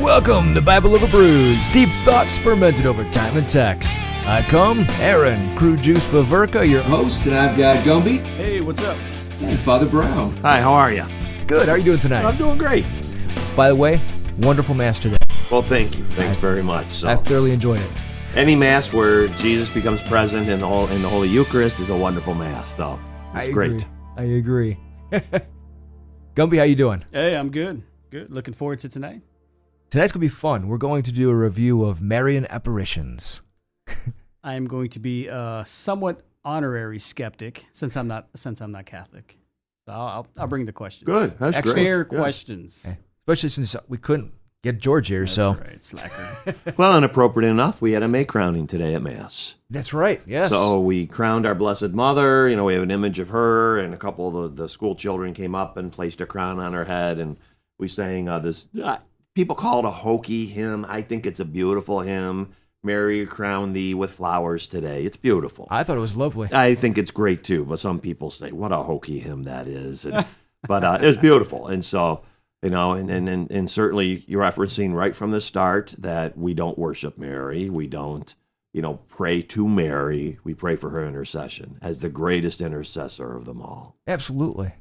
Welcome to Bible over Brews, deep thoughts fermented over time and text. I come, Aaron, Kru Juice, Veverka, your host, and I've got Gumbi. Hey, what's up? And Father Brown. Hi, how are you? Good, how are you doing tonight? I'm doing great. By the way, wonderful Mass today. Well, thank you. Thanks very much. So, I thoroughly enjoyed it. any Mass where Jesus becomes present in the Holy Eucharist is a wonderful Mass, so it's great. I agree. Gumbi, how you doing? Hey, I'm good. Good. Looking forward to tonight. Tonight's going to be fun. We're going to do a review of Marian Apparitions. I am going to be a somewhat honorary skeptic since I'm not Catholic. So I'll bring the questions. Good. That's great. Fair questions. Okay. Especially since we couldn't get George here, That's so. right, slacker. Well, and appropriate enough, we had a May crowning today at Mass. That's right, yes. So we crowned our Blessed Mother. You know, we have an image of her, and a couple of the school children came up and placed a crown on her head, and we sang this. People call it a hokey hymn. I think it's a beautiful hymn. Mary, crown thee with flowers today. It's beautiful. I thought it was lovely. I think it's great too, but some people say, what a hokey hymn that is. But it's beautiful. And so, you know, and certainly you're referencing right from the start that we don't worship Mary. We don't, pray to Mary. We pray for her intercession as the greatest intercessor of them all. Absolutely.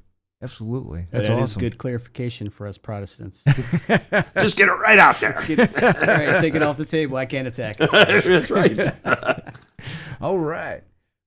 Absolutely. That's That awesome. is good clarification for us Protestants. Just get it right out there. All right, take it off the table. I can't attack it. That's right. All right.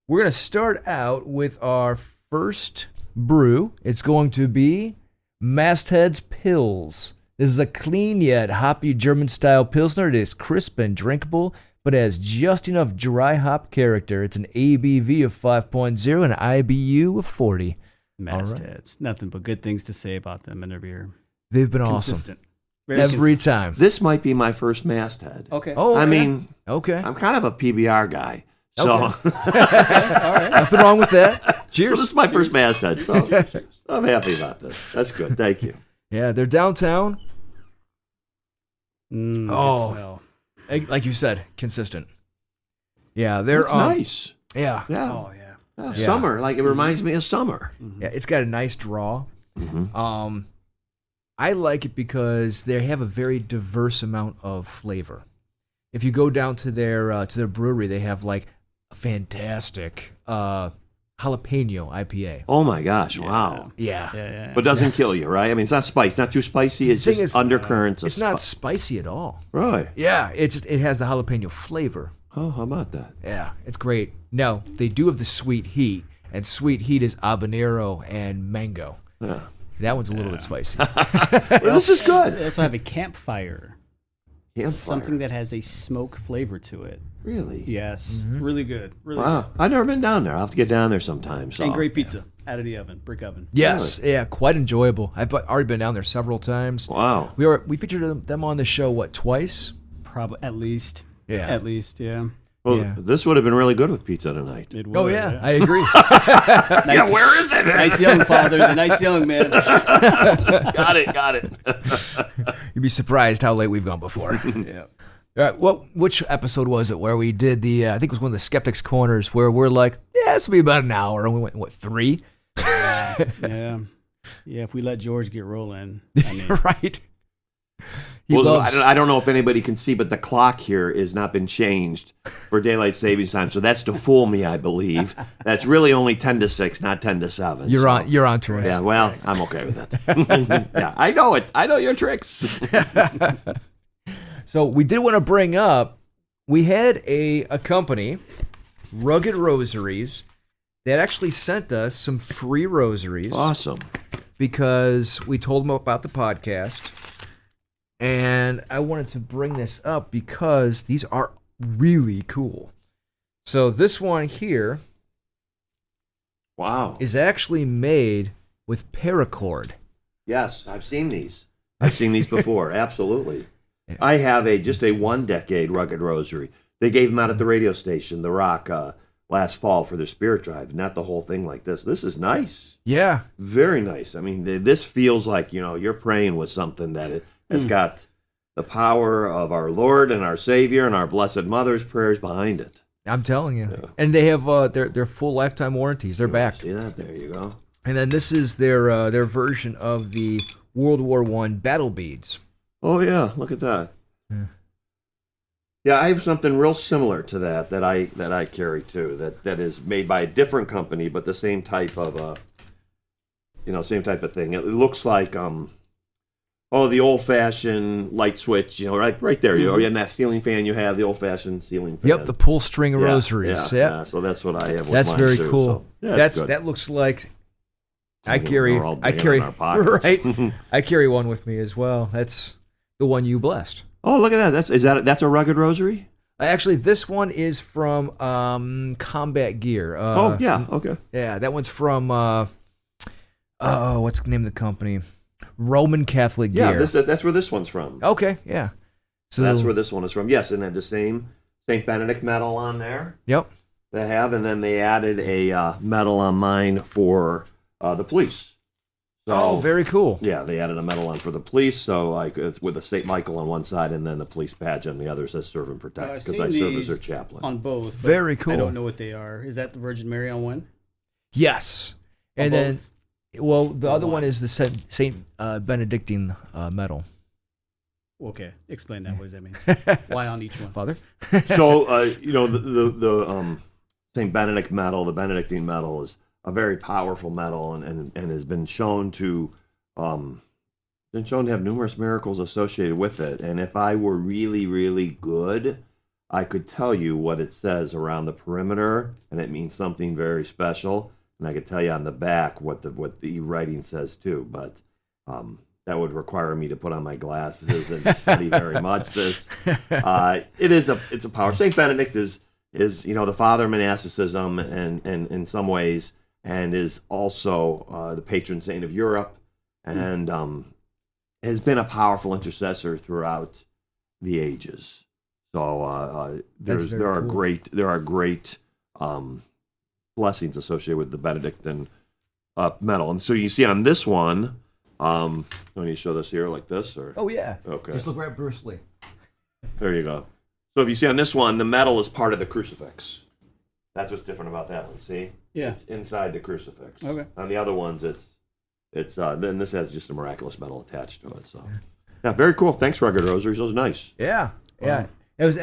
We're going to start out with our first brew. It's going to be Masthead's Pils. This is a clean yet hoppy German-style Pilsner. It is crisp and drinkable, but has just enough dry hop character. It's an ABV of 5.0 and an IBU of 40. Mastheads. Nothing but good things to say about them and their beer. They've been Consistent. awesome. Very Every consistent. time. This might be my first masthead. Okay. Oh, okay. I mean, okay. I'm kind of a PBR guy. So, All right. Nothing wrong with that. Cheers. So this is my first masthead, so I'm happy about this. That's good. Thank you. Yeah, they're downtown. Good Oh. smell. Like you said, consistent. Yeah, they're It's nice. Yeah. Yeah. Oh, yeah. Yeah, summer. Like it reminds me of summer. Yeah, it's got a nice draw. Mm-hmm. I like it because they have a very diverse amount of flavor. If you go down to their brewery, they have like a fantastic jalapeno IPA. Oh my gosh! Wow. Yeah. Yeah. But doesn't kill you, right? I mean, it's not spicy, not too spicy. It's The thing just is, undercurrents. It's not spicy at all. Right. Yeah, it has the jalapeno flavor. Oh, how about that? Yeah, it's great. Now, they do have the sweet heat, and sweet heat is habanero and mango. Yeah. That one's a little bit spicy. Well, this is good. They also have a campfire. Campfire. Something that has a smoke flavor to it. Really? Yes. Really good. Really Wow. good. I've never been down there. I'll have to get down there sometime. So. And great pizza out of the oven, brick oven. Yes, yeah, quite enjoyable. I've already been down there several times. Wow. We featured them on the show, twice? Probably at least. Yeah. At least, yeah. Well, Yeah. this would have been really good with pizza tonight. It would, Oh, yeah, I agree. Yeah, where is it? The night's young, Father. The night's young, man. Got it. You'd be surprised how late we've gone before. Yeah. All right, which episode was it where we did I think it was one of the Skeptics Corners, where we're like, yeah, this will be about an hour, and we went, 3? Yeah. Yeah, if we let George get rolling. I mean, Right. Well, I don't know if anybody can see, but the clock here has not been changed for daylight savings time, so that's to fool me, I believe. That's really only 10 to 6, not 10 to 7. You're so. on to us. Yeah, well, I'm okay with that. Yeah, I know it. I know your tricks. So we did want to bring up, we had a company, Rugged Rosaries, that actually sent us some free rosaries. Awesome. Because we told them about the podcast. And I wanted to bring this up because these are really cool. So this one here Wow. is actually made with paracord. Yes, I've seen these. I've seen these before. Absolutely. I have just a 1-decade Rugged Rosary. They gave them out at the radio station, The Rock, last fall for their Spirit Drive. Not the whole thing like this. This is nice. Yeah. Very nice. I mean, this feels like, you're praying with something that has got the power of our Lord and our Savior and our Blessed Mother's prayers behind it. I'm telling you. Yeah. And they have their full lifetime warranties. They're back. See that? There you go. And then this is their version of the World War I battle beads. Oh yeah, look at that. Yeah. Yeah, I have something real similar to that I carry too. That is made by a different company, but the same type of same type of thing. It looks like the old fashioned light switch. Right there. In that ceiling fan, you have the old fashioned ceiling fan. Yep, the pull string rosaries. Yeah. So that's what I have. With That's mine very too, cool. So, yeah, That looks like I We're all digging in our pockets. right. I carry one with me as well. That's the one you blessed. Oh, look at that. That's a rugged rosary? Actually, this one is from Combat Gear. Okay. Yeah, that one's from what's the name of the company? Roman Catholic Gear. Yeah, that's where this one's from. Okay, yeah. So That's where this one is from. Yes, and had the same St. Benedict medal on there. Yep. They have, and then they added a medal on mine for the police. So, very cool. Yeah, they added a medal on for the police, so it's with a St. Michael on one side and then the police badge on the other says serve and protect, because I serve as their chaplain. On both. Very cool. I don't know what they are. Is that the Virgin Mary on one? Yes. On And then, both? well, the other one is the Saint Benedictine medal. Okay, explain that. What does that mean? Why on each one? Father? So, the St. Benedict medal, the Benedictine medal, is a very powerful medal and has been shown to have numerous miracles associated with it. And if I were really, really good, I could tell you what it says around the perimeter, and it means something very special. And I could tell you on the back what the writing says too. But that would require me to put on my glasses and study very much. It's a power. Saint Benedict is the father of monasticism, and in some ways, and is also the patron saint of Europe, and has been a powerful intercessor throughout the ages. So there are great blessings associated with the Benedictine medal. And so you see on this one, let me show this here like this, or Oh, yeah. okay, Just look right at Bruce Lee. there you go. So if you see on this one, the medal is part of the crucifix. That's what's different about that one. See? Yeah. It's inside the crucifix. Okay. On the other ones, it's then this has just a miraculous medal attached to it. So yeah, very cool. Thanks, Rugged Rosaries. Those are nice. Yeah. Yeah. It was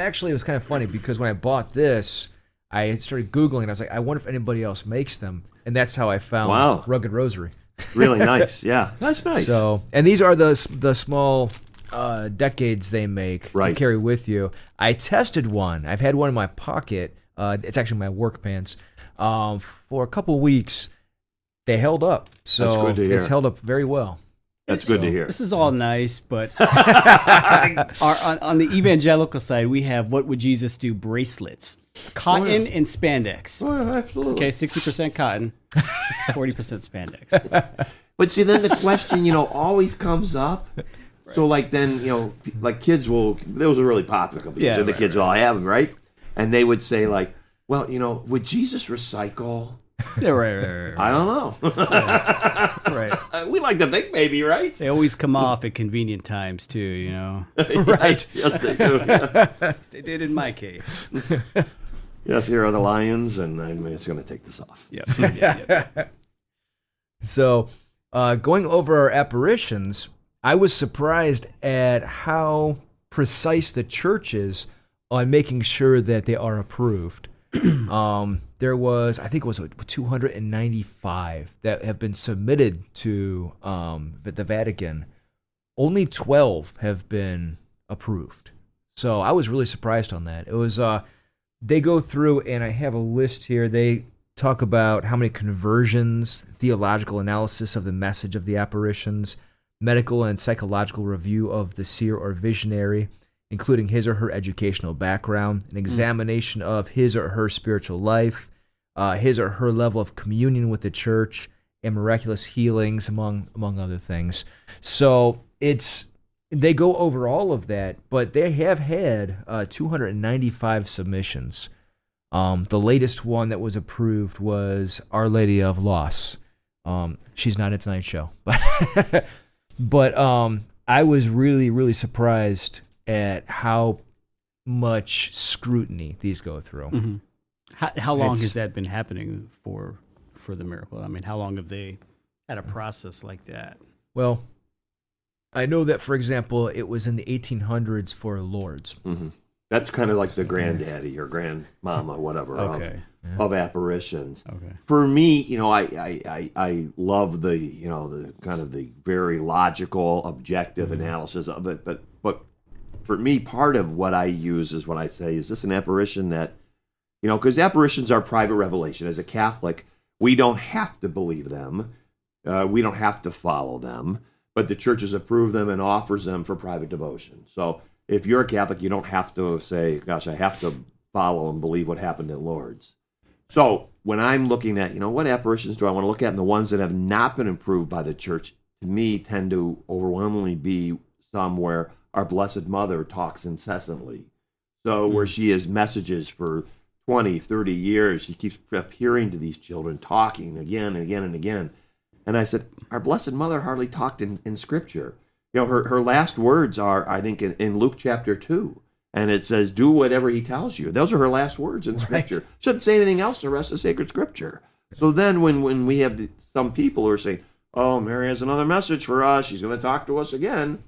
kind of funny because when I bought this, I started Googling and I was like, I wonder if anybody else makes them. And that's how I found Rugged Rosary. Really nice. Yeah, that's nice. So, and these are the small decades they make to carry with you. I tested one. I've had one in my pocket. It's actually my work pants. For a couple weeks, they held up. So that's good to hear. It's held up very well. That's good to hear. This is all nice, but on the evangelical side, we have What Would Jesus Do bracelets. Cotton and spandex. Oh, yeah, absolutely. Okay, 60% cotton, 40% spandex. But see, then the question, always comes up. Right. So, like, then, like kids those are really popular. Yeah, the kids will all have them, right? And they would say, like, well, would Jesus recycle? Yeah, right. I don't know. Right. We like to think maybe, right? They always come off at convenient times, too, Right. Yes, they do. Yeah. They did in my case. Yes, here are the lions, and I'm just going to take this off. Yep. So, going over our apparitions, I was surprised at how precise the church is on making sure that they are approved. There was, I think it was 295 that have been submitted to the Vatican. Only 12 have been approved. So I was really surprised on that. It was, they go through, and I have a list here. They talk about how many conversions, theological analysis of the message of the apparitions, medical and psychological review of the seer or visionary, including his or her educational background, an examination of his or her spiritual life, his or her level of communion with the church, and miraculous healings, among other things. So they go over all of that, but they have had 295 submissions. The latest one that was approved was Our Lady of Las. She's not at tonight's show, but I was really, really surprised at how much scrutiny these go through. Mm-hmm. How long has that been happening for the miracle? I mean, how long have they had a process like that? Well, I know that, for example, it was in the 1800s for Lourdes. Mm-hmm. That's kind of like the granddaddy or grandmama, whatever, Okay. of apparitions. Okay. For me, I love the kind of the very logical, objective analysis of it. But for me, part of what I use is when I say, is this an apparition that, because apparitions are private revelation. As a Catholic, we don't have to believe them. We don't have to follow them. But the church has approved them and offers them for private devotion. So if you're a Catholic, you don't have to say, gosh, I have to follow and believe what happened at Lourdes. So when I'm looking at, what apparitions do I want to look at? And the ones that have not been approved by the church, to me, tend to overwhelmingly be some where our Blessed Mother talks incessantly. So where she has messages for 20, 30 years, she keeps appearing to these children, talking again and again and again. And I said, our Blessed Mother hardly talked in Scripture. Her last words are, I think, in Luke chapter 2. And it says, do whatever he tells you. Those are her last words in Scripture. Right. She doesn't say anything else in the rest of sacred Scripture. So then when we have some people who are saying, oh, Mary has another message for us, she's going to talk to us again,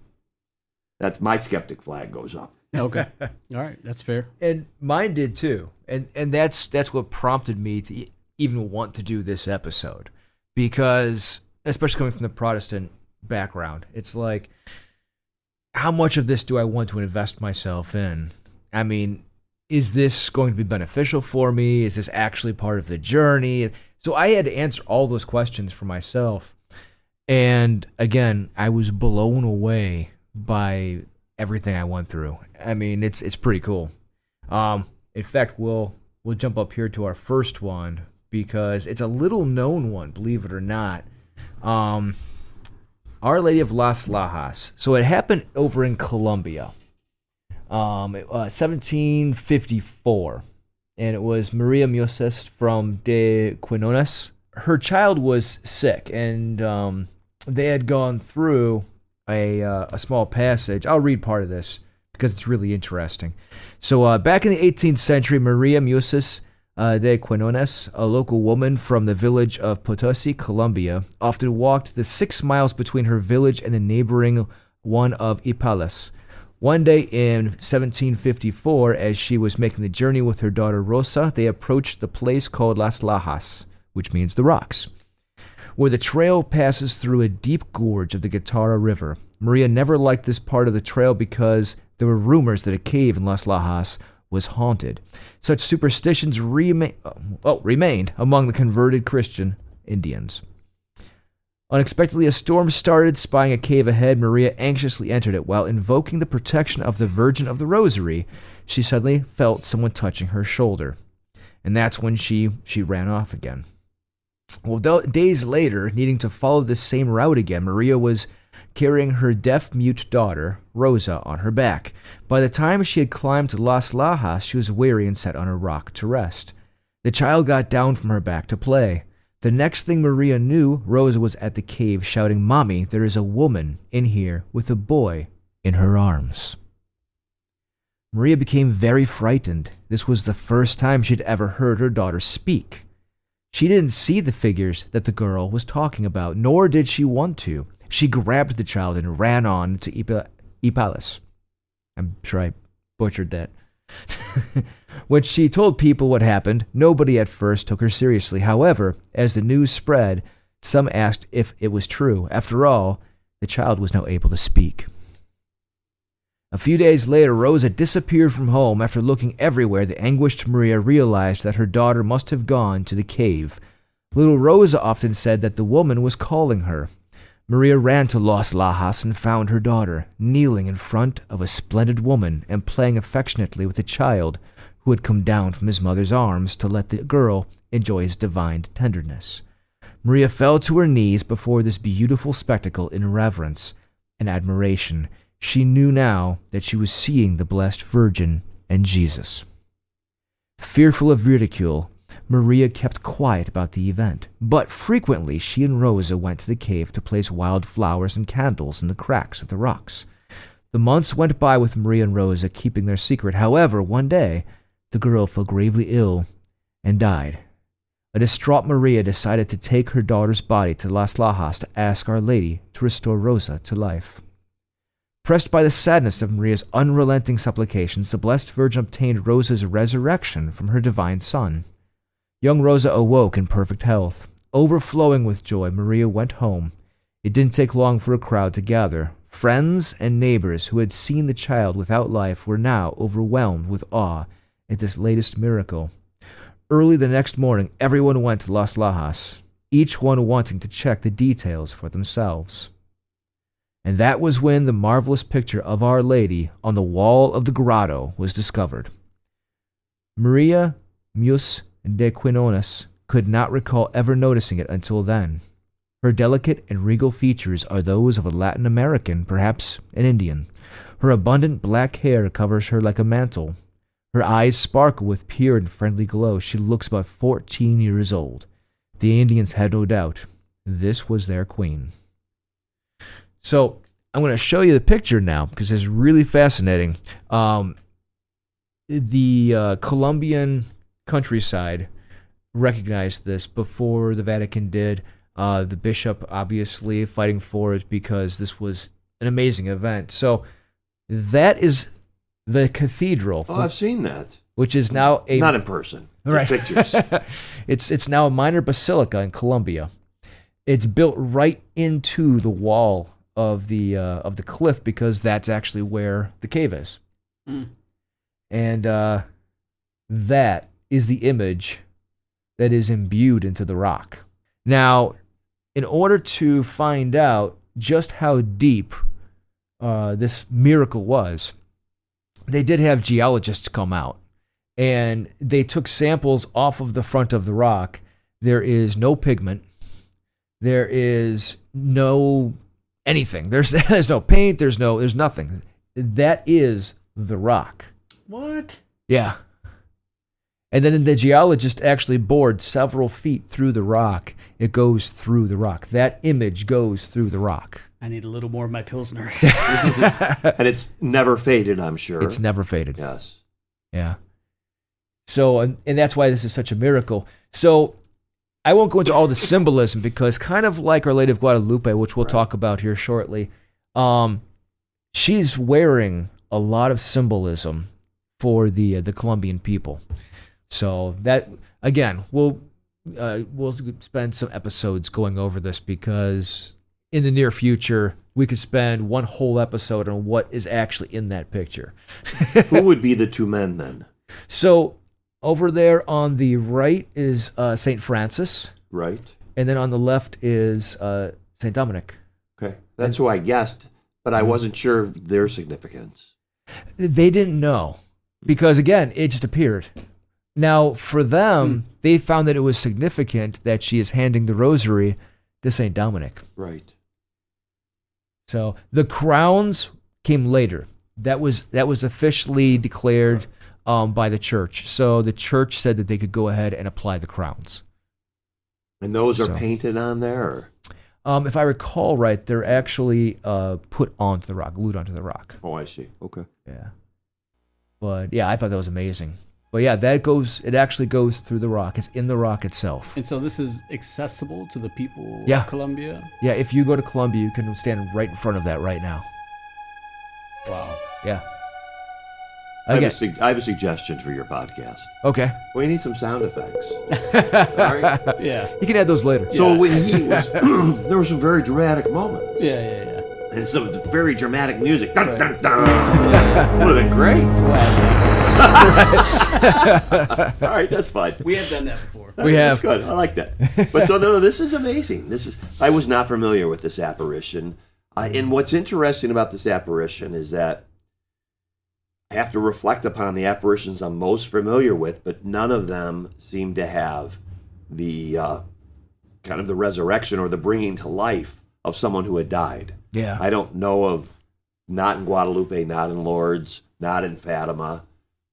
that's my skeptic flag goes up. Okay. All right. That's fair. And mine did too. And that's what prompted me to even want to do this episode. Because, especially coming from the Protestant background, it's like, how much of this do I want to invest myself in? I mean, is this going to be beneficial for me? Is this actually part of the journey? So I had to answer all those questions for myself. And again, I was blown away by everything I went through. I mean, it's pretty cool. In fact, we'll jump up here to our first one because it's a little known one, believe it or not. Our Lady of Las Lajas. So it happened over in Colombia, 1754, and it was Maria Muses from de Quinones. Her child was sick, and they had gone through a small passage. I'll read part of this because it's really interesting. So back in the 18th century, Maria Muses de Quinones, a local woman from the village of Potosi, Colombia, often walked the 6 miles between her village and the neighboring one of Ipalas. One day in 1754, as she was making the journey with her daughter Rosa, they approached the place called Las Lajas, which means the rocks, where the trail passes through a deep gorge of the Guitarra River. Maria never liked this part of the trail because there were rumors that a cave in Las Lajas was haunted. Such superstitions remained among the converted Christian Indians. Unexpectedly, a storm started. Spying a cave ahead, Maria anxiously entered it. While invoking the protection of the Virgin of the Rosary, she suddenly felt someone touching her shoulder. And that's when she ran off again. Well, days later, needing to follow this same route again, Maria was carrying her deaf-mute daughter, Rosa, on her back. By the time she had climbed to Las Lajas, she was weary and sat on a rock to rest. The child got down from her back to play. The next thing Maria knew, Rosa was at the cave shouting, "Mommy, there is a woman in here with a boy in her arms." Maria became very frightened. This was the first time she'd ever heard her daughter speak. She didn't see the figures that the girl was talking about, nor did she want to. She grabbed the child and ran on to Ipalas. I'm sure I butchered that. When she told people what happened, nobody at first took her seriously. However, as the news spread, some asked if it was true. After all, the child was now able to speak. A few days later, Rosa disappeared from home. After looking everywhere, the anguished Maria realized that her daughter must have gone to the cave. Little Rosa often said that the woman was calling her. Maria ran to Las Lajas and found her daughter, kneeling in front of a splendid woman and playing affectionately with a child who had come down from his mother's arms to let the girl enjoy his divine tenderness. Maria fell to her knees before this beautiful spectacle in reverence and admiration. She knew now that she was seeing the Blessed Virgin and Jesus. Fearful of ridicule, Maria kept quiet about the event, but frequently she and Rosa went to the cave to place wild flowers and candles in the cracks of the rocks. The months went by with Maria and Rosa keeping their secret. However, one day, the girl fell gravely ill and died. A distraught Maria decided to take her daughter's body to Las Lajas to ask Our Lady to restore Rosa to life. Pressed by the sadness of Maria's unrelenting supplications, the Blessed Virgin obtained Rosa's resurrection from her divine Son. Young Rosa awoke in perfect health. Overflowing with joy, Maria went home. It didn't take long for a crowd to gather. Friends and neighbors who had seen the child without life were now overwhelmed with awe at this latest miracle. Early the next morning, everyone went to Las Lajas, each one wanting to check the details for themselves. And that was when the marvelous picture of Our Lady on the wall of the grotto was discovered. Maria Mus de Quinones could not recall ever noticing it until then. Her delicate and regal features are those of a Latin American, perhaps an Indian. Her abundant black hair covers her like a mantle. Her eyes sparkle with pure and friendly glow. She looks about 14 years old. The Indians had no doubt this was their queen. So I'm going to show you the picture now because it's really fascinating. The Colombian countryside recognized this before the Vatican did. The bishop obviously fighting for it because this was an amazing event. So that is the cathedral. Oh, I've seen that. Which is now a... Not in person. Right. Just pictures. It's now a minor basilica in Colombia. It's built right into the wall of the cliff because that's actually where the cave is. Mm. And that is the image that is imbued into the rock. Now, in order to find out just how deep this miracle was, they did have geologists come out, and they took samples off of the front of the rock. There is no pigment. There is no anything. There's no paint. There's nothing. That is the rock. What? Yeah. And then the geologist actually bored several feet through the rock. It goes through the rock. That image goes through the rock. I need a little more of my Pilsner. And it's never faded, I'm sure. It's never faded. Yes. Yeah. So, and that's why this is such a miracle. So, I won't go into all the symbolism because kind of like Our Lady of Guadalupe, which we'll talk about here shortly, she's wearing a lot of symbolism for the Colombian people. So that, again, we'll spend some episodes going over this because in the near future, we could spend one whole episode on what is actually in that picture. Who would be the two men then? So over there on the right is St. Francis. Right. And then on the left is St. Dominic. Okay. That's who I guessed, but I wasn't sure of their significance. They didn't know because, again, it just appeared. Now, for them, they found that it was significant that she is handing the rosary to St. Dominic. Right. So the crowns came later. That was officially declared by the church. So the church said that they could go ahead and apply the crowns. And those are painted on there? Or? If I recall right, they're actually put onto the rock, glued onto the rock. Oh, I see. Okay. Yeah. But yeah, I thought that was amazing. But yeah, it actually goes through the rock. It's in the rock itself. And so this is accessible to the people Yeah. of Colombia? Yeah, if you go to Colombia, you can stand right in front of that right now. Wow. Yeah. I Again. have a suggestion for your podcast. Okay. We need some sound effects. All right? Yeah. You can add those later. So when he was, there were some very dramatic moments. Yeah. And some very dramatic music. Dun, dun, dun. Would have been great. All right, that's fine. We have done that before. We have. That's good. I like that. But so no, this is amazing. I was not familiar with this apparition. And what's interesting about this apparition is that I have to reflect upon the apparitions I'm most familiar with, but none of them seem to have the kind of the resurrection or the bringing to life of someone who had died. Yeah. I don't know of, not in Guadalupe, not in Lourdes, not in Fatima,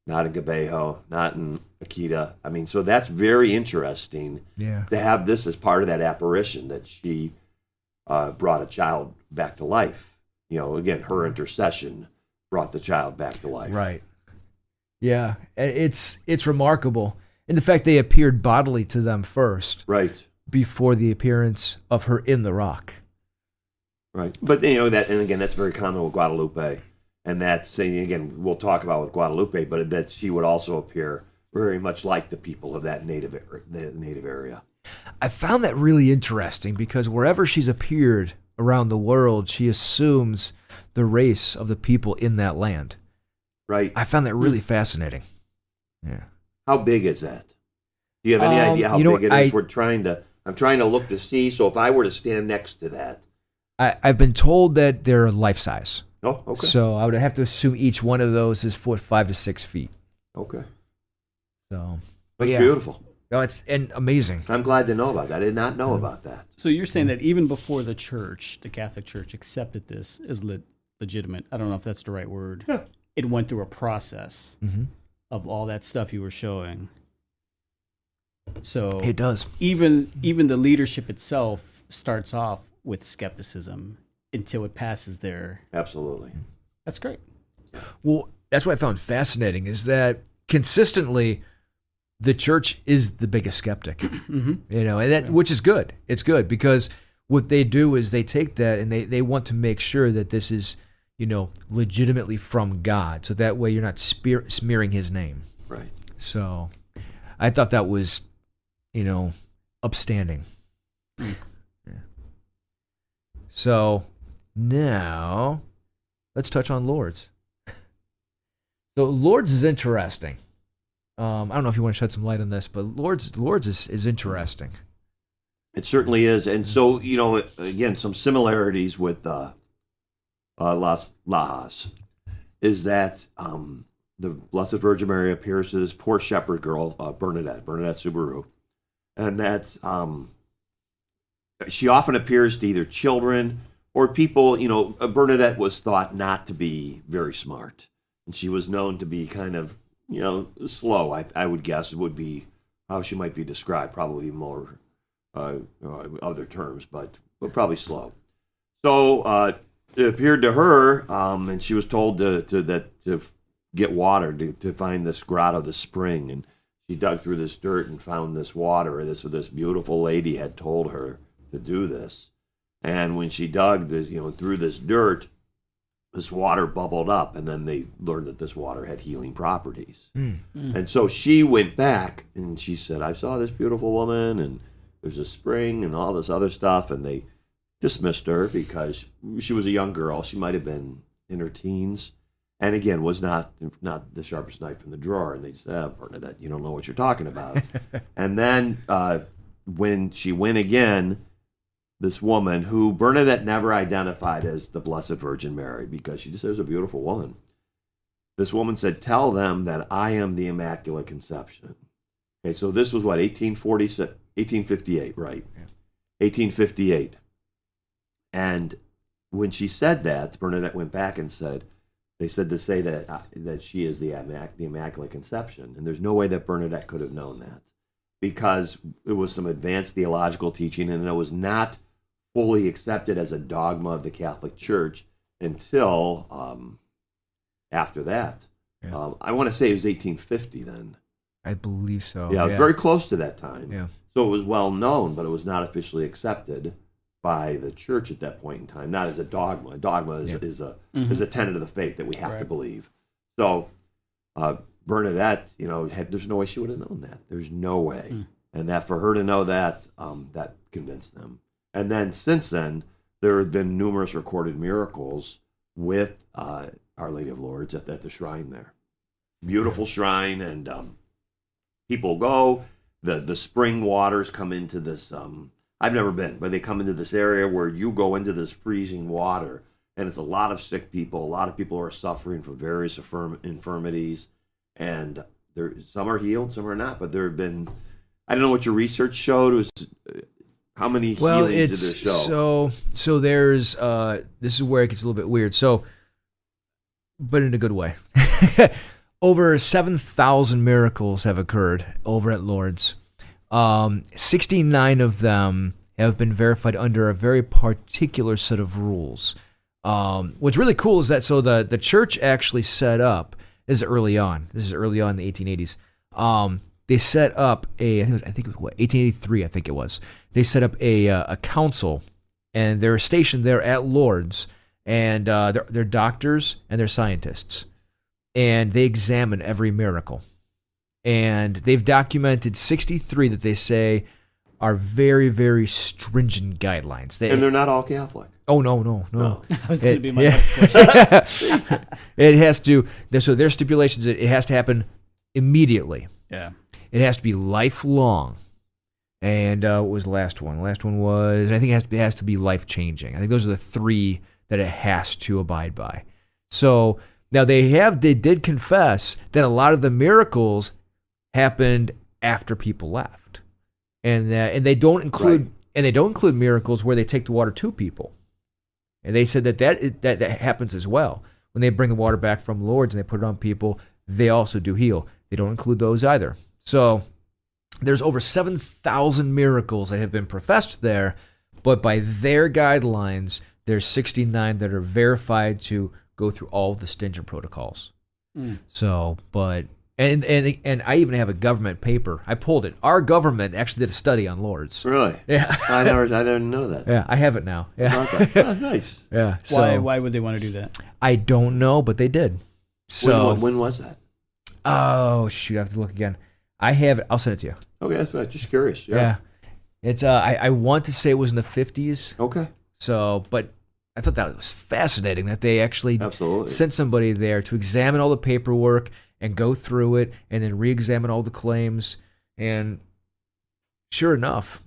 not in Gabejo, not in Akita. I mean, so that's very interesting to have this as part of that apparition that she brought a child back to life. You know, again, her intercession brought the child back to life. Right. Yeah, it's remarkable. And the fact they appeared bodily to them first. Right. Before the appearance of her in the rock. Right. But, that, and again, that's very common with Guadalupe. And that's, again, we'll talk about with Guadalupe, but that she would also appear very much like the people of that native area. I found that really interesting because wherever she's appeared around the world, she assumes the race of the people in that land. Right. I found that really fascinating. Yeah. How big is that? Do you have any idea how big it is? I'm trying to look to see. So if I were to stand next to that. I've been told that they're life size. Oh, okay. So I would have to assume each one of those is 5 to 6 feet. Okay. So, that's beautiful. No, it's amazing. I'm glad to know about that. I did not know about that. So you're saying that even before the church, the Catholic Church, accepted this as legitimate, I don't know if that's the right word. Yeah. It went through a process of all that stuff you were showing. So it does. Even the leadership itself starts off with skepticism until it passes there. Absolutely. That's great. Well, that's what I found fascinating is that consistently the church is the biggest skeptic, and that which is good. It's good because what they do is they take that and they want to make sure that this is, legitimately from God. So that way you're not smearing his name. Right. So I thought that was, upstanding. Yeah. So now let's touch on Lourdes. So Lourdes is interesting. I don't know if you want to shed some light on this, but Lourdes is interesting. It certainly is. And so, again, some similarities with Las Lajas is that the Blessed Virgin Mary appears to this poor shepherd girl, Bernadette Subaru, and that she often appears to either children or people. Bernadette was thought not to be very smart, and she was known to be kind of slow. I would guess it would be how she might be described, probably more other terms, but probably slow. So it appeared to her, and she was told to get water to find this grotto, the spring, and she dug through this dirt and found this water. This beautiful lady had told her to do this, and when she dug this, through this dirt, this water bubbled up, and then they learned that this water had healing properties. And so she went back and she said, I saw this beautiful woman, and there's a spring and all this other stuff, and they dismissed her because she was a young girl. She might have been in her teens, and again, was not the sharpest knife in the drawer. And they said, Bernadette, you don't know what you're talking about. And then when she went again, this woman who Bernadette never identified as the Blessed Virgin Mary because she just said it was a beautiful woman. This woman said, tell them that I am the Immaculate Conception. Okay, so this was what, 1858, right? Yeah. 1858. And when she said that, Bernadette went back and said, they said to say that she is the Immaculate Conception. And there's no way that Bernadette could have known that because it was some advanced theological teaching and it was not fully accepted as a dogma of the Catholic Church until after that. Yeah. I want to say it was 1850 then. I believe so. Yeah, it was very close to that time. Yeah. So it was well known, but it was not officially accepted by the church at that point in time, not as a dogma. A dogma is a tenet of the faith that we have to believe. So Bernadette, there's no way she would have known that. There's no way. And that for her to know that, that convinced them. And then since then, there have been numerous recorded miracles with Our Lady of Lourdes at the shrine there. Beautiful shrine, and people go. The spring waters come into this. I've never been, but they come into this area where you go into this freezing water, and it's a lot of sick people. A lot of people are suffering from various infirmities, and some are healed, some are not. But there have been, I don't know what your research showed. It was how many healings did it show? So there's this is where it gets a little bit weird. So, but in a good way. Over 7,000 miracles have occurred over at Lourdes. 69 of them have been verified under a very particular set of rules. What's really cool is that the church actually set up, this is early on in the 1880s. They set up I think it was 1883, I think it was. They set up a council and they're stationed there at Lourdes, and they're doctors and they're scientists, and they examine every miracle. And they've documented 63 that they say are very, very stringent guidelines. And they're not all Catholic. Oh, no. That was going to be my next question. It has to, so their stipulations, it has to happen immediately. Yeah. It has to be lifelong. And what was the last one? The last one was, I think it has to be life-changing. I think those are the 3 that it has to abide by. So now they did confess that a lot of the miracles happened after people left, and they don't include miracles where they take the water to people, and they said that happens as well when they bring the water back from Lourdes and they put it on people. They also do heal. They don't include those either. So there's over 7,000 miracles that have been professed there, but by their guidelines, there's 69 that are verified to go through all the stringent protocols. So, but. And I even have a government paper. I pulled it. Our government actually did a study on Lourdes. Really? Yeah. I didn't know that. Yeah, I have it now. Yeah. Okay. Oh, nice. Yeah. So, Why would they want to do that? I don't know, but they did. So when was that? Oh shoot, I have to look again. I have it. I'll send it to you. Okay, that's fine. Just curious. Yeah. It's I want to say it was in the 50s. Okay. So, but I thought that was fascinating that they actually Absolutely sent somebody there to examine all the paperwork and go through it and then re-examine all the claims. And sure enough,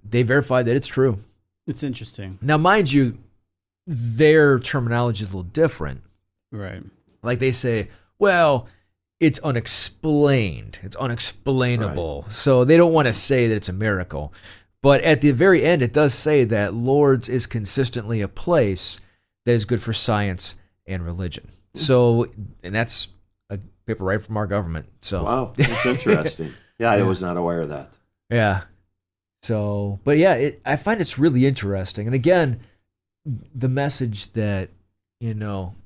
they verified that it's true. It's interesting. Now, mind you, their terminology is a little different. Right. Like they say, well, it's unexplained. It's unexplainable. Right. So they don't want to say that it's a miracle. But at the very end, it does say that Lourdes is consistently a place that is good for science and religion. So, and that's a paper right from our government. So wow, that's interesting. Yeah, I was not aware of that. Yeah. So, but yeah, I find it's really interesting. And again, the message that,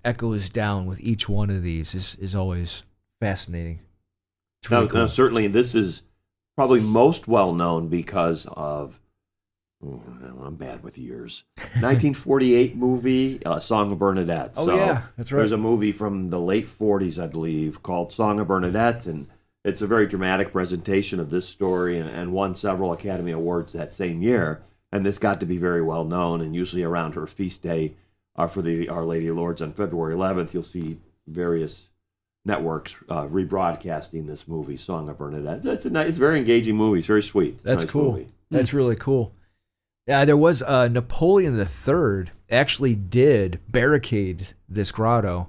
echoes down with each one of these is always fascinating. Really cool. Now, certainly this is probably most well known because of, I'm bad with years, 1948 movie, Song of Bernadette. Oh, yeah, that's right. There's a movie from the late 40s, I believe, called Song of Bernadette, and it's a very dramatic presentation of this story and won several Academy Awards that same year. And this got to be very well known, and usually around her feast day for the Our Lady of Lourdes on February 11th, you'll see various networks rebroadcasting this movie, Song of Bernadette. It's a very engaging movie. It's very sweet. It's That's nice cool. Movie. That's really cool. Yeah, there was Napoleon III actually did barricade this grotto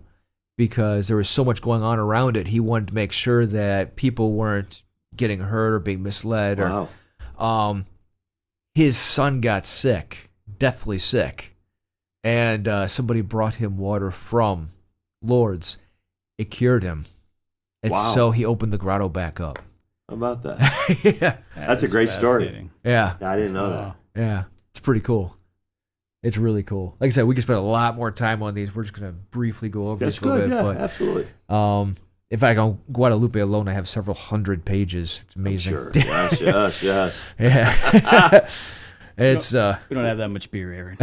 because there was so much going on around it. He wanted to make sure that people weren't getting hurt or being misled. Wow. Or his son got sick, deathly sick, and somebody brought him water from Lourdes. It cured him, and so he opened the grotto back up. How about that? Yeah, that's a great story. Yeah, I didn't know that. Yeah, it's pretty cool. It's really cool. Like I said, we could spend a lot more time on these. We're just going to briefly go over this a little bit. Yeah, absolutely. In fact, on Guadalupe alone, I have several hundred pages. It's amazing. Sure. Yes. Yeah. It's we don't have that much beer, Aaron.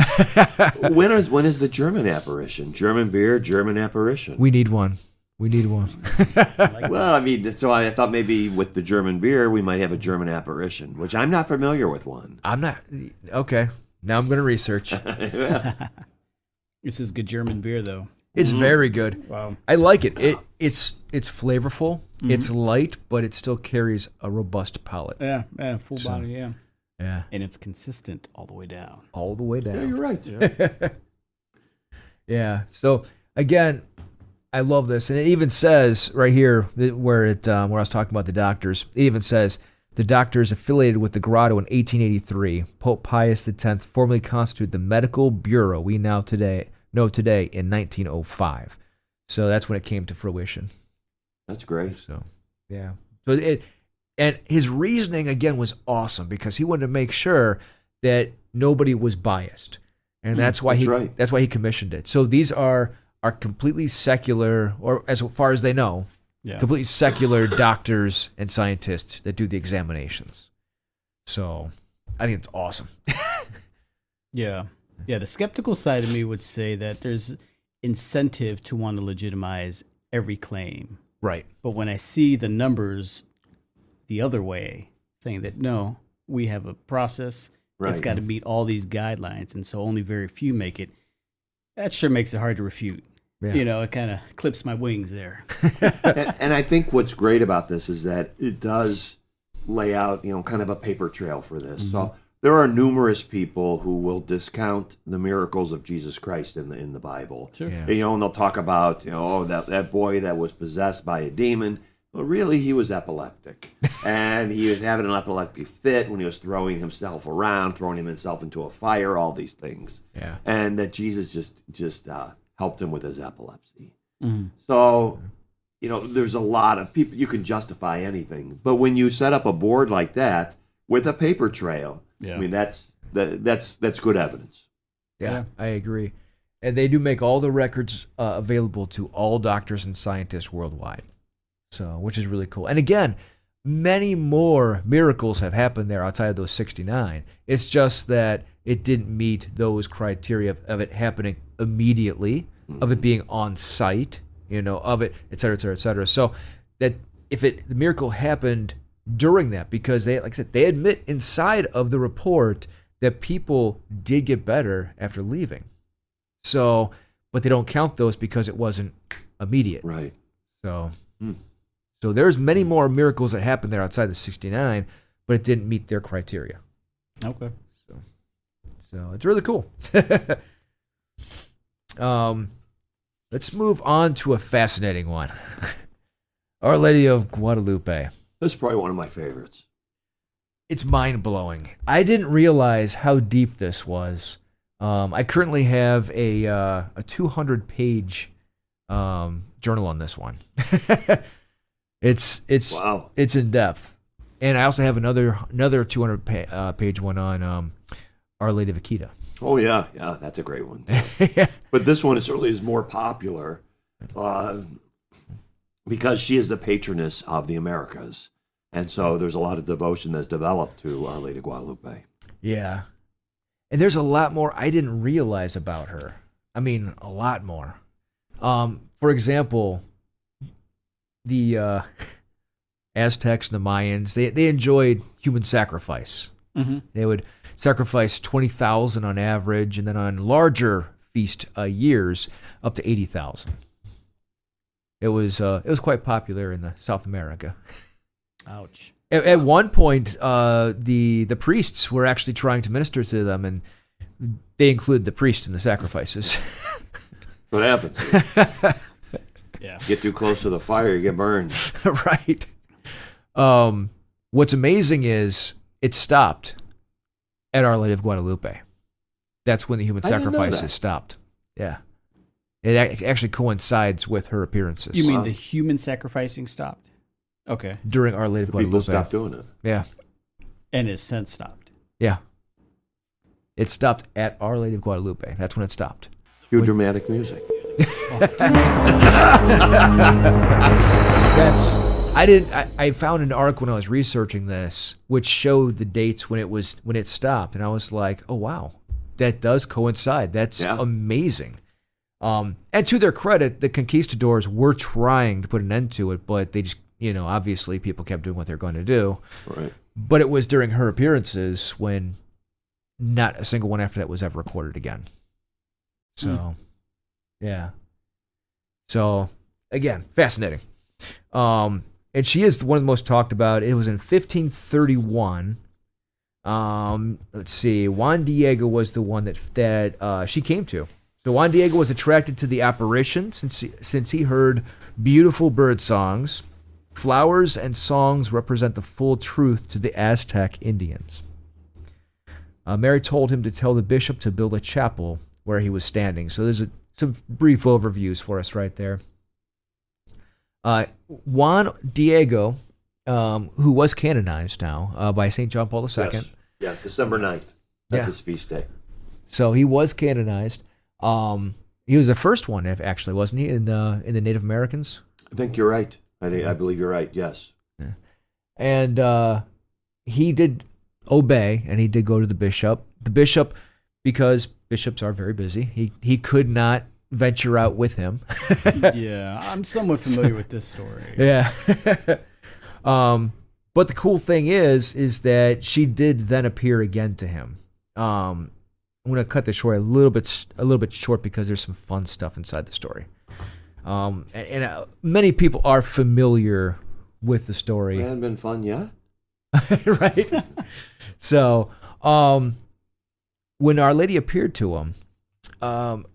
When is the German apparition? German beer, German apparition. We need one. Well, I mean, so I thought maybe with the German beer, we might have a German apparition, which I'm not familiar with one. I'm not. Okay. Now I'm going to research. Yeah. This is good German beer, though. It's very good. Wow. I like it. It's flavorful. Mm-hmm. It's light, but it still carries a robust palate. Yeah, full body, yeah. Yeah. And it's consistent all the way down. All the way down. Yeah, you're right. Yeah. Yeah. So, again, I love this. And it even says right here where I was talking about the doctors, it even says the doctors affiliated with the grotto in 1883. Pope Pius X formally constituted the medical bureau we know today in 1905. So that's when it came to fruition. That's great. So, yeah. And his reasoning, again, was awesome because he wanted to make sure that nobody was biased. And that's why he commissioned it. So these are completely secular, or as far as they know, completely secular doctors and scientists that do the examinations. So I think it's awesome. Yeah. Yeah. The skeptical side of me would say that there's incentive to want to legitimize every claim. Right. But when I see the numbers the other way, saying that no, we have a process, Right. it's got to meet all these guidelines, and so only very few make it, that sure makes it hard to refute. Yeah. It kind of clips my wings there. And I think what's great about this is that it does lay out, kind of a paper trail for this. Mm-hmm. So there are numerous people who will discount the miracles of Jesus Christ in the Bible. Sure. Yeah. And they'll talk about, that boy that was possessed by a demon. Well, really, he was epileptic. And he was having an epileptic fit when he was throwing himself around, throwing himself into a fire, all these things. Yeah. And that Jesus just helped him with his epilepsy. Mm-hmm. So, there's a lot of people, you can justify anything. But when you set up a board like that with a paper trail, Yeah. I mean, that's good evidence. Yeah, I agree. And they do make all the records available to all doctors and scientists worldwide. So, which is really cool. And again, many more miracles have happened there outside of those 69. It's just that it didn't meet those criteria of it happening immediately, of it being on site, of it, et cetera, et cetera, et cetera. So that if the miracle happened during that, because they, like I said, they admit inside of the report that people did get better after leaving. So, but they don't count those because it wasn't immediate. Right. So, so there's many more miracles that happened there outside the 69, but it didn't meet their criteria. Okay. So it's really cool. Let's move on to a fascinating one. Our Lady of Guadalupe. This is probably one of my favorites. It's mind-blowing. I didn't realize how deep this was. I currently have a 200-page journal on this one. It's Wow. It's in depth, and I also have another 200 page one on Our Lady of Akita. Oh, yeah. Yeah, that's a great one. Yeah. But this one certainly is more popular because she is the patroness of the Americas. And so there's a lot of devotion that's developed to Our Lady of Guadalupe. Yeah. And there's a lot more I didn't realize about her. I mean, a lot more. For example, the Aztecs and the Mayans, they enjoyed human sacrifice. Mm-hmm. They would sacrifice 20,000 on average, and then on larger feast years, up to 80,000. It was quite popular in South America. Ouch. At one point, the priests were actually trying to minister to them, and they included the priests in the sacrifices. What happens? Yeah. Get too close to the fire, you get burned. Right. What's amazing is it stopped at Our Lady of Guadalupe. That's when the human I didn't know sacrifices that. stopped. Yeah. It actually coincides with her appearances. You mean Wow. the human sacrificing stopped? Okay. during Our Lady of People Guadalupe. stop doing it. Yeah. And his since stopped. Yeah. It stopped at Our Lady of Guadalupe. That's when it stopped. Cue dramatic music. I found an article when I was researching this which showed the dates when it stopped, and I was like, oh wow, that does coincide. That's amazing. And to their credit, the conquistadors were trying to put an end to it, but they just, obviously people kept doing what they're going to do. Right. But it was during her appearances when not a single one after that was ever recorded again. So, yeah. So, again, fascinating. And she is one of the most talked about. It was in 1531. Let's see. Juan Diego was the one that she came to. So Juan Diego was attracted to the apparition since he heard beautiful bird songs. Flowers and songs represent the full truth to the Aztec Indians. Mary told him to tell the bishop to build a chapel where he was standing. So there's some brief overviews for us right there. Juan Diego, who was canonized now by St. John Paul II. Yes. Yeah, December 9th. That's his feast day. So he was canonized. He was the first one, actually, wasn't he, in the Native Americans? I think you're right. I believe you're right, yes. Yeah. And he did obey, and he did go to the bishop. The bishop, because bishops are very busy. He could not venture out with him. Yeah, I'm somewhat familiar with this story. Yeah. But the cool thing is that she did then appear again to him. I'm going to cut this short a little bit short because there's some fun stuff inside the story. Many people are familiar with the story. It hasn't been fun yet. Right? So, when Our Lady appeared to him,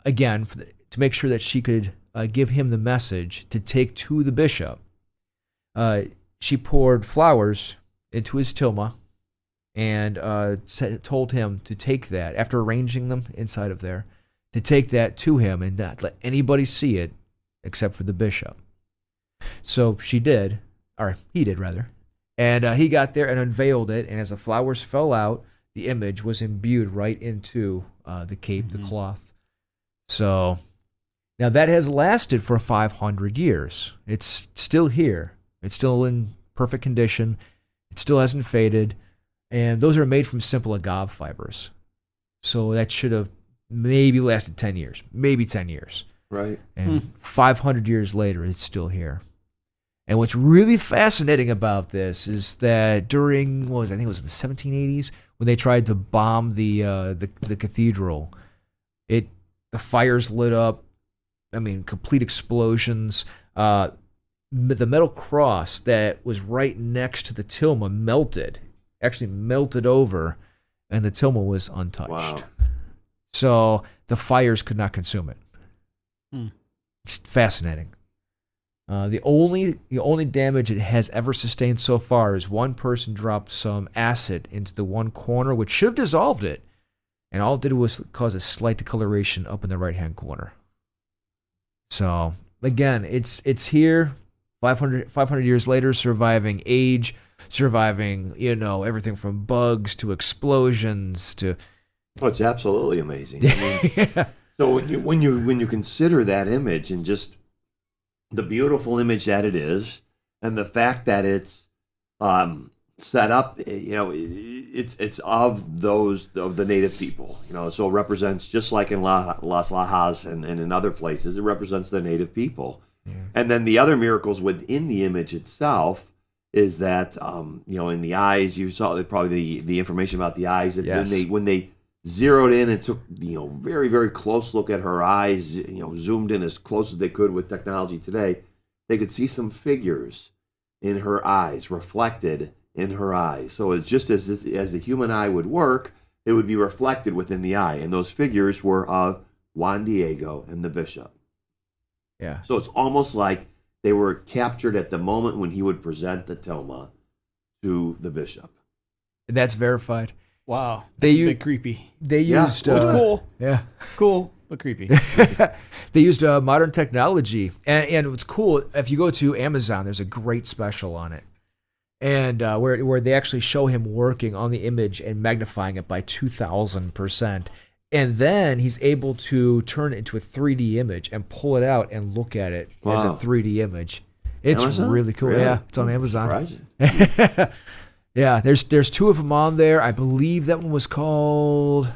again, to make sure that she could give him the message to take to the bishop, she poured flowers into his tilma and told him to take that, after arranging them inside of there, to take that to him and not let anybody see it except for the bishop. So she did, or he did rather, and he got there and unveiled it, and as the flowers fell out, the image was imbued right into the cape, the cloth. So now that has lasted for 500 years. It's still here. It's still in perfect condition. It still hasn't faded. And those are made from simple agave fibers. So that should have maybe lasted 10 years. Maybe 10 years. Right. And 500 years later, it's still here. And what's really fascinating about this is that during, I think it was the 1780s, when they tried to bomb the cathedral, the fires lit up. I mean, complete explosions. The metal cross that was right next to the tilma actually melted over, and the tilma was untouched. Wow. So the fires could not consume it. It's fascinating. The only damage it has ever sustained so far is one person dropped some acid into the one corner, which should have dissolved it, and all it did was cause a slight discoloration up in the right-hand corner. So again, it's here, 500 years later, surviving age, surviving everything from bugs to explosions to. Oh, it's absolutely amazing. I mean, Yeah. So when you consider that image and just the beautiful image that it is, and the fact that it's set up, it's of the native people, so it represents, just like in Las Lajas and in other places, it represents the native people. Yeah. And then the other miracles within the image itself is that in the eyes, you saw probably the information about the eyes, that yes. when they zeroed in and took very, very close look at her eyes, zoomed in as close as they could with technology today, they could see some figures in her eyes, reflected in her eyes. So it's just as the human eye would work, it would be reflected within the eye, and those figures were of Juan Diego and the bishop. Yeah. So it's almost like they were captured at the moment when he would present the tilma to the bishop. That's verified. Wow, that's a bit creepy. They used cool. Yeah, cool but creepy. They used modern technology, and what's cool, if you go to Amazon, there's a great special on it, and where they actually show him working on the image and magnifying it by 2,000%, and then he's able to turn it into a 3D image and pull it out and look at it as a 3D image. It's Amazon? really cool. Really? Yeah, it's on Amazon. Surprising. Yeah, there's two of them on there. I believe that one was called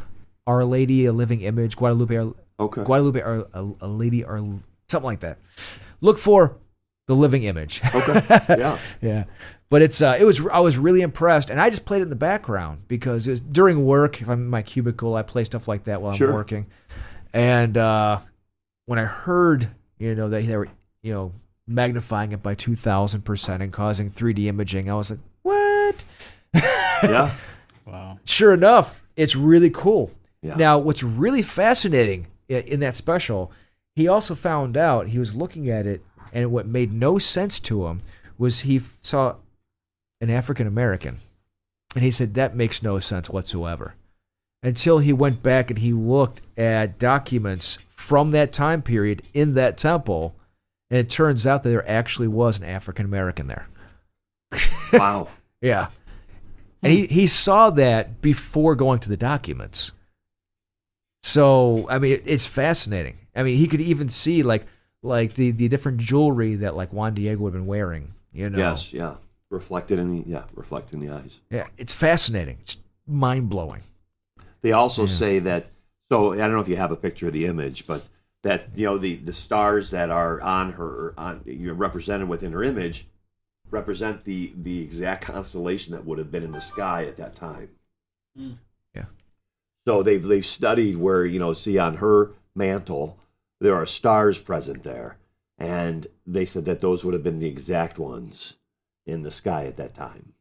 Our Lady, a Living Image, Guadalupe, Guadalupe, or a Lady, or something like that. Look for the Living Image. Okay. Yeah. Yeah. But I was really impressed, and I just played it in the background because it was during work. If I'm in my cubicle, I play stuff like that while I'm working. And when I heard, that they were, magnifying it by 2,000% and causing 3D imaging, I was like, what? Yeah. Wow. Sure enough, it's really cool. Yeah. Now, what's really fascinating in that special, he also found out, he was looking at it, and what made no sense to him was he saw an African American, and he said, that makes no sense whatsoever. Until he went back and he looked at documents from that time period in that temple, and it turns out that there actually was an African American there. Wow. Yeah. And he saw that before going to the documents. So, I mean, it's fascinating. I mean, he could even see like the different jewelry that like Juan Diego would have been wearing, Yes, yeah. Reflected in the eyes. Yeah, it's fascinating. It's mind-blowing. They also say that So I don't know if you have a picture of the image, but that the stars that are on her represented within her image represent the exact constellation that would have been in the sky at that time. Yeah. So they've studied where see on her mantle there are stars present there, and they said that those would have been the exact ones in the sky at that time.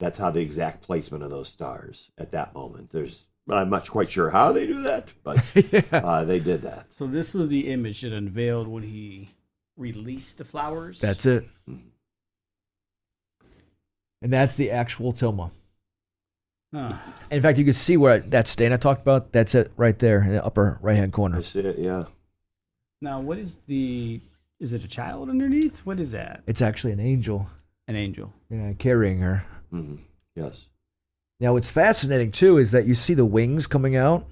That's how the exact placement of those stars at that moment. I'm not quite sure how they do that, but they did that. So this was the image that unveiled when he released the flowers? That's it. And that's the actual tilma. Huh. In fact, you can see where that stain I talked about. That's it right there in the upper right-hand corner. I see it, yeah. Now, what is is it a child underneath? What is that? It's actually an angel. An angel. Yeah, carrying her. Mm-hmm. Yes. Now, what's fascinating, too, is that you see the wings coming out.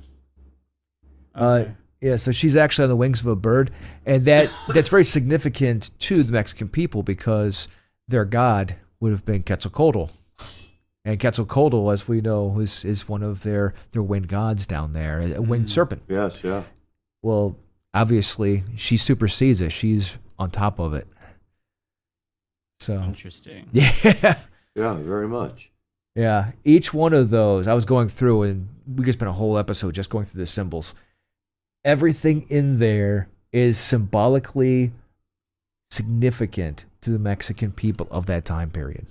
Okay. Yeah, so she's actually on the wings of a bird. And that's very significant to the Mexican people because their god would have been Quetzalcoatl. And Quetzalcoatl, as we know, is one of their wind gods down there, a winged serpent. Yes, yeah. Well, obviously, she supersedes it. She's on top of it. So Interesting. yeah. Yeah, very much. Yeah, each one of those, I was going through, and we could spend a whole episode just going through the symbols. Everything in there is symbolically significant to the Mexican people of that time period.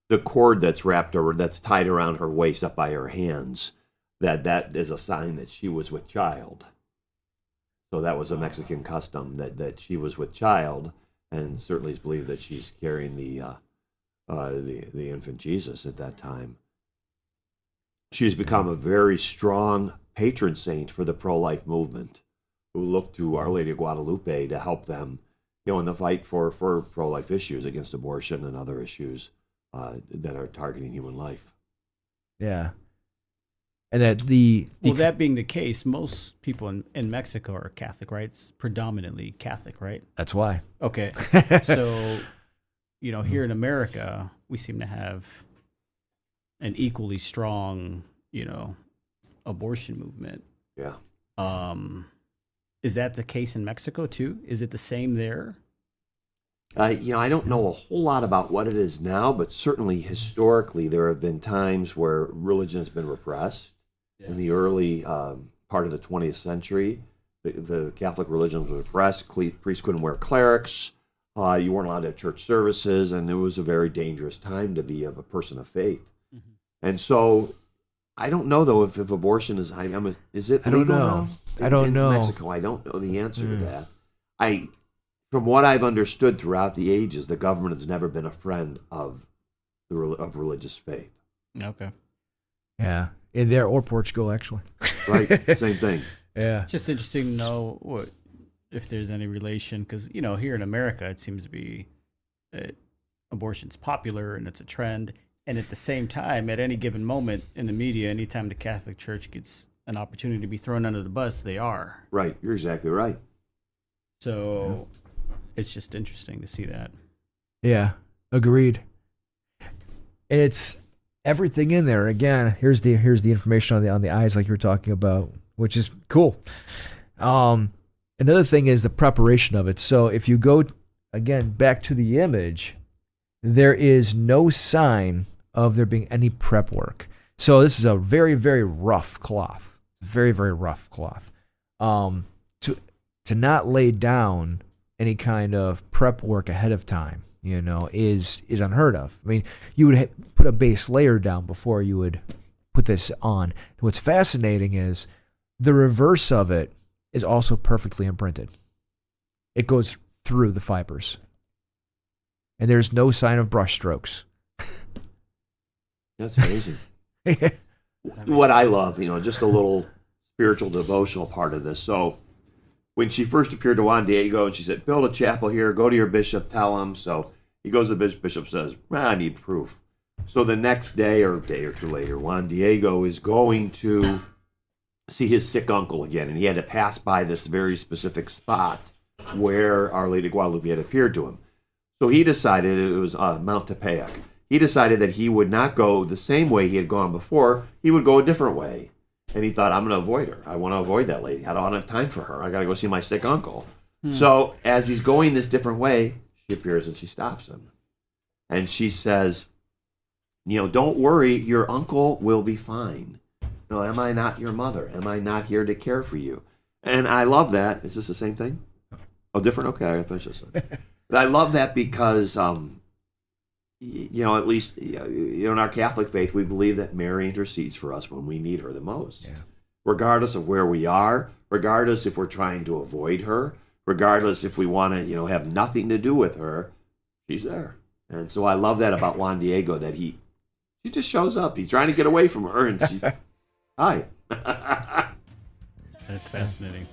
The cord that's that's tied around her waist up by her hands, that is a sign that she was with child. So that was a Mexican custom that she was with child, and certainly is believed that she's carrying the infant Jesus at that time. She's become a very strong patron saint for the pro-life movement, who look to Our Lady of Guadalupe to help them, in the fight for pro-life issues against abortion and other issues that are targeting human life. Yeah. And that that being the case, most people in Mexico are Catholic, right? It's predominantly Catholic, right? That's why. Okay. So, here in America, we seem to have an equally strong, abortion movement. Yeah. Is that the case in Mexico too? Is it the same there? I don't know a whole lot about what it is now, but certainly historically there have been times where religion has been repressed. In the early part of the 20th century, the Catholic religion was repressed. Priests couldn't wear clerics. You weren't allowed to have church services, and it was a very dangerous time to be a person of faith. Mm-hmm. And so, I don't know though if abortion is. Is it? I don't legal know. now I don't in know. Mexico, I don't know the answer to that. From what I've understood throughout the ages, the government has never been a friend of religious faith. Okay. Yeah. In there or Portugal, actually. Right. Same thing. Yeah. It's just interesting to know if there's any relation, because here in America it seems to be abortion's popular and it's a trend, and at the same time, at any given moment in the media, anytime the Catholic Church gets an opportunity to be thrown under the bus, they are. Right. You're exactly right. So it's just interesting to see that. Yeah. Agreed. And it's everything in there. Again, here's the information on the eyes, like you were talking about, which is cool. Another thing is the preparation of it. So if you go again back to the image, there is no sign of there being any prep work. So this is a very, very rough cloth. Very, very rough cloth. To not lay down any kind of prep work ahead of time, is unheard of. I mean, you would put a base layer down before you would put this on. And what's fascinating is the reverse of it is also perfectly imprinted. It goes through the fibers. And there's no sign of brush strokes. That's amazing. What I love, just a little spiritual devotional part of this. So when she first appeared to Juan Diego and she said, build a chapel here, go to your bishop, tell him. So he goes to the bishop, says, I need proof. So the next day or a day or two later, Juan Diego is going to see his sick uncle again. And he had to pass by this very specific spot where Our Lady of Guadalupe had appeared to him. So he decided, it was Mount Tepeyac. He decided that he would not go the same way he had gone before. He would go a different way. And he thought, I'm going to avoid her. I want to avoid that lady. I don't have time for her. I got to go see my sick uncle. So as he's going this different way, she appears and she stops him. And she says, don't worry, your uncle will be fine. No, am I not your mother? Am I not here to care for you? And I love that. Is this the same thing? Oh, different? Okay, I got to finish this one. But I love that because, at least in our Catholic faith, we believe that Mary intercedes for us when we need her the most. Yeah. Regardless of where we are, regardless if we're trying to avoid her, regardless if we want to, have nothing to do with her, she's there. And so I love that about Juan Diego, that he just shows up. He's trying to get away from her, and she's, hi. That's fascinating.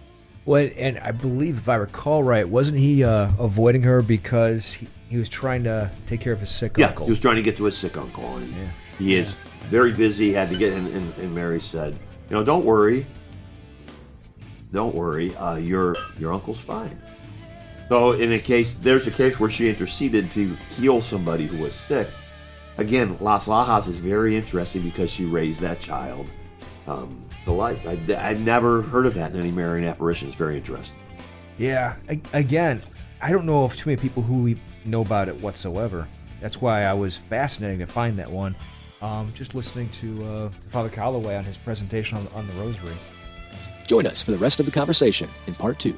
Well, and I believe, if I recall right, wasn't he avoiding her because he was trying to take care of his sick Yeah, uncle? he was trying to get to his sick uncle, and he is very busy. Had to get in, and Mary said, don't worry, your uncle's fine. So there's a case where she interceded to heal somebody who was sick. Again, Las Lajas is very interesting because she raised that child to life. I've never heard of that in any Marian apparition. It's very interesting. Yeah. Again, I don't know of too many people who know about it whatsoever. That's why I was fascinated to find that one. Just listening to Father Calloway on his presentation on the Rosary. Join us for the rest of the conversation in part 2.